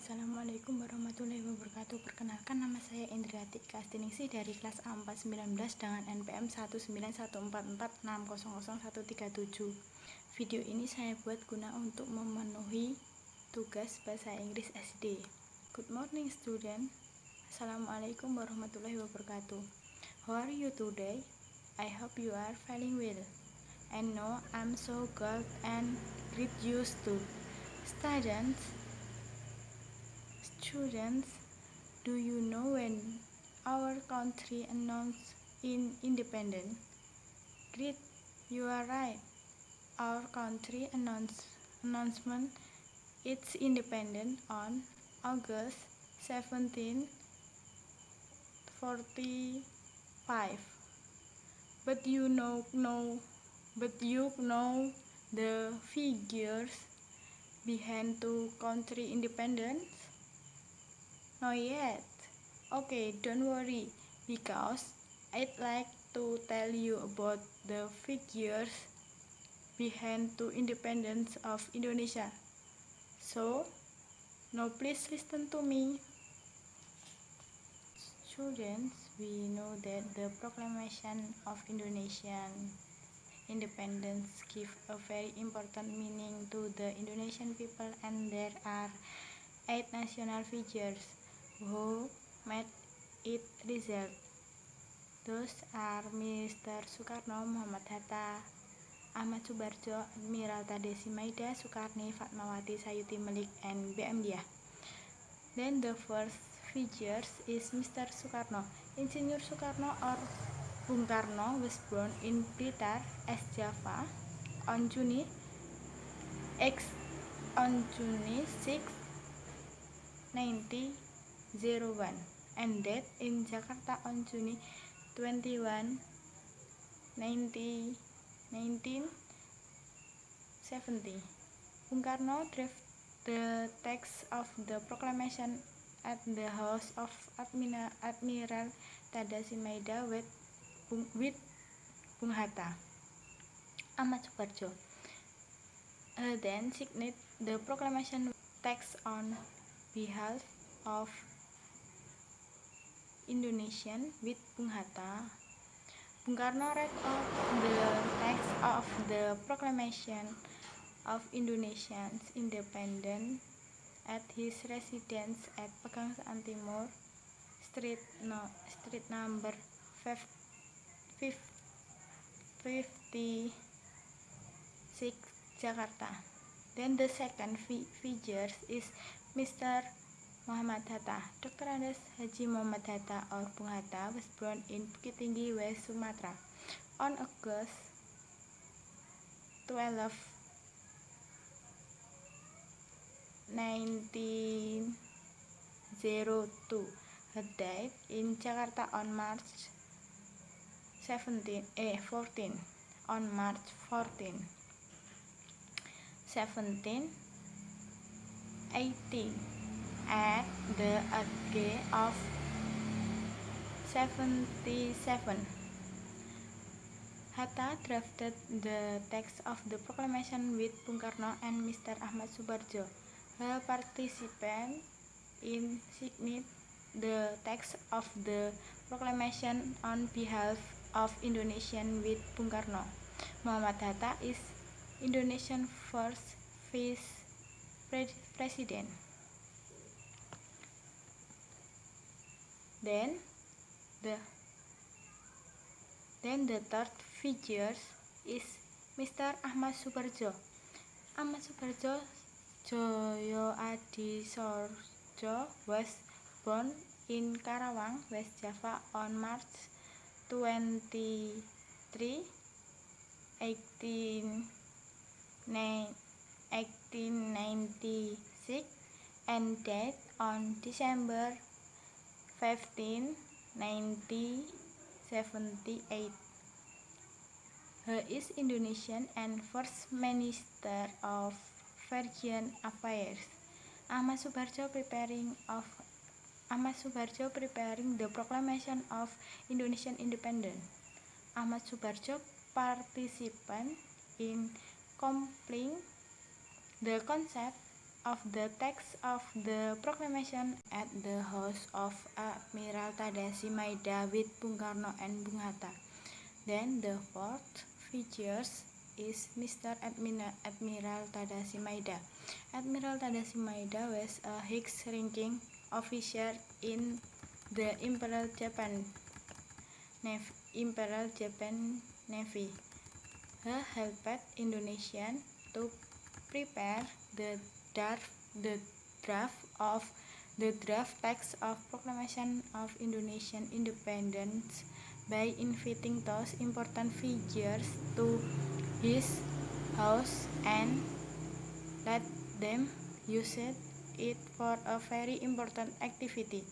Assalamualaikum warahmatullahi wabarakatuh. Perkenalkan, nama saya Indriati Kastiningsih dari kelas A419 dengan NPM 19144600137. Video ini saya buat guna untuk memenuhi tugas bahasa Inggris SD. Good morning student. Assalamualaikum warahmatullahi wabarakatuh. How are you today? I hope you are feeling well. And now I'm so glad and great news too. Students, do you know when our country announced independence? Great, you are right. Our country announcement its independence on August 1745. But you know the figures behind the country independence? Not yet. Okay, don't worry, because I'd like to tell you about the figures behind the independence of Indonesia. So, now please listen to me. Students, we know that the proclamation of Indonesian independence gives a very important meaning to the Indonesian people, and there are 8 national figures who made it result. Those are Mr. Soekarno, Muhammad Hatta, Ahmad Subarjo, Admiral Tadesi Maida, Soekarni, Fatmawati, Sayuti Melik, and B.M. Diah. Then the first figure is Mr. Soekarno. Insinyur Soekarno or Bung Karno was born in Blitar, East Java on June 6, 1901 and died in Jakarta on June 21, 1970. Bung Karno drafted the text of the proclamation at the house of Admiral Tadasi Maida with Bung Hatta. Ahmad Subarjo then signed the proclamation text on behalf of Indonesian with Bung Hatta. Bung Karno read out the text of the proclamation of Indonesia's independence at his residence at Pegangsaan Timur, Street number 56, Jakarta. Then the second figure is Mr. Muhammad Hatta. Dr. Andes Haji Muhammad Hatta or Bung Hatta was born in Bukit Tinggi, West Sumatra on August 12, 1902. He died in Jakarta on March 14, 1780 at the age of 77. Hatta drafted the text of the proclamation with Bung Karno and Mr. Ahmad Subarjo. He participated in signing the text of the proclamation on behalf of Indonesia with Bung Karno. Muhammad Hatta is Indonesia's first vice president. Then the third figure is Mr. Ahmad Subarjo. Ahmad Subarjo Joyo Adi Sorjo was born in Karawang, West Java on March 23, 1896 and died on December 15, 1978. He is Indonesian and First Minister of Foreign Affairs. Ahmad Subarjo preparing the proclamation of Indonesian independence. Ahmad Subarjo participated in compiling the concept of the text of the proclamation at the house of Admiral Tadashi Maeda with Bung Karno and Bung Hatta. Then the fourth feature is Mr. Admiral Tadashi Maeda. Admiral Tadashi Maeda was a high-ranking officer in the Imperial Japan Navy. He helped Indonesia to prepare the draft of the draft text of Proclamation of Indonesian Independence by inviting those important figures to his house and let them use it for a very important activity.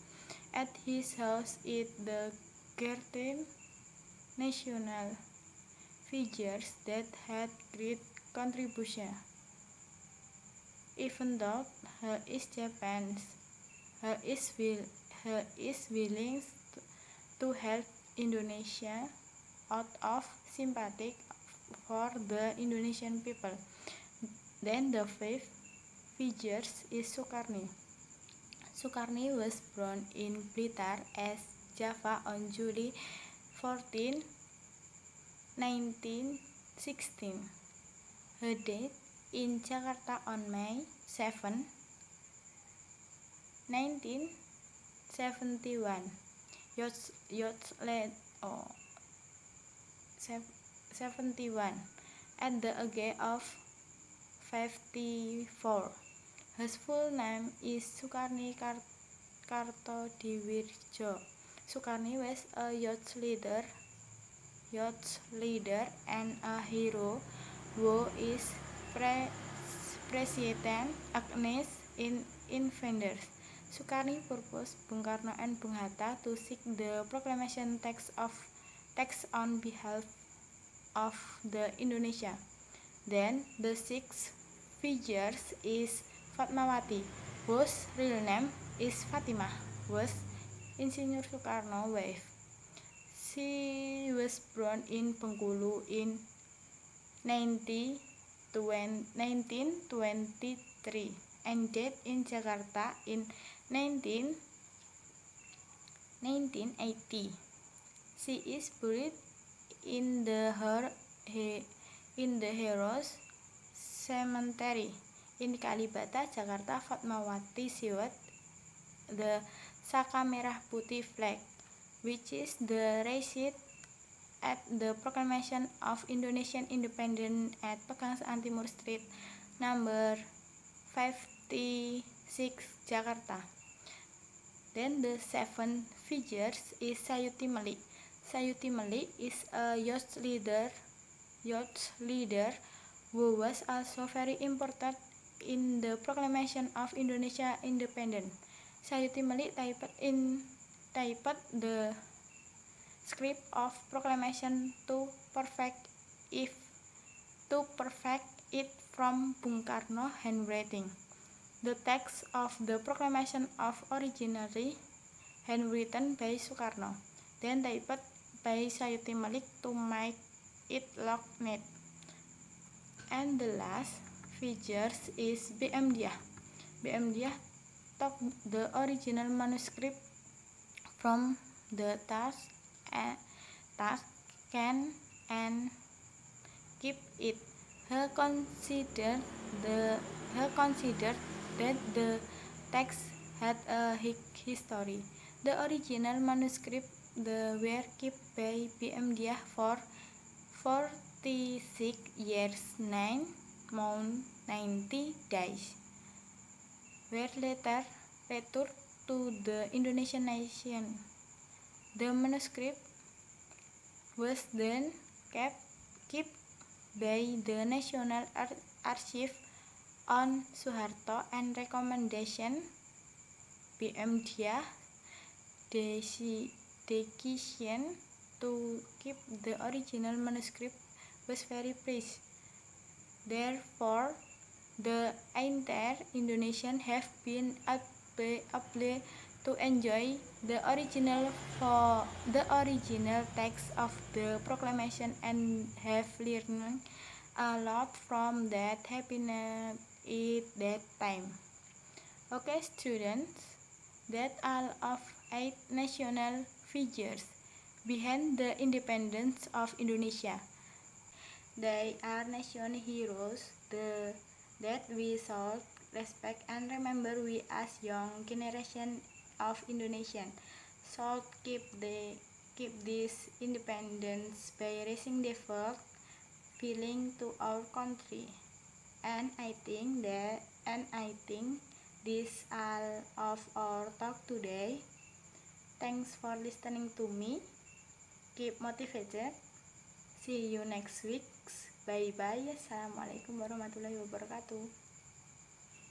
At his house is the gathered national figures that had great contribution. Even though he is Japanese, he is willing to help Indonesia out of sympathy for the Indonesian people. Then the fifth figure is Sukarni. Sukarni was born in Blitar as Java on July 14, 1916. He died in Jakarta on May 7, 1971. Years later, 71, at the age of 54. His full name is Sukarni Kartodiwirjo. Sukarni was a youth leader and a hero who is President Agnes in Invaders. Sukarni purposed Bung Karno and Bung Hatta to seek the proclamation text on behalf of the Indonesia. Then the sixth figure is Fatmawati, whose real name is Fatimah, was Insinyur Soekarno's wife. She was born in Bengkulu in 1923 and died in Jakarta in 1980. She is buried in the Heroes Cemetery in Kalibata, Jakarta. Fatmawati showed the Saka Merah Putih flag, which is the raised at the Proclamation of Indonesian Independence at Pegangsaan Timur Street, number 56, Jakarta. Then the seventh figure is Sayuti Malik. Sayuti Malik is a youth leader who was also very important in the Proclamation of Indonesia Independence. Sayuti Malik typed the script of proclamation to perfect it from Bung Karno handwriting. The text of the proclamation of originally handwritten by Sukarno, then typed by Sayuti Malik to make it look neat. And the last feature is B.M. Dyah. B.M. Dyah took the original manuscript from the Tashkent and keep it. He considered that the text had a history. The original manuscript were kept by B.M. Dyah for 46 years, 9 months, 90 days. Were later returned to the Indonesian nation. The manuscript was then kept by the National Archive on Suharto and recommendation. B.M. Dyah decision to keep the original manuscript was very precise. Therefore, the entire Indonesian have been able to enjoy the original text of the proclamation and have learned a lot from that at that time. Okay, students, that all of 8 national figures behind the independence of Indonesia. They are nation heroes that we should respect and remember. We as young generation of Indonesian should keep this independence by raising the flag feeling to our country. And I think this all of our talk today. Thanks for listening to me. Keep motivated. See you next week. Bye bye. Assalamualaikum warahmatullahi wabarakatuh.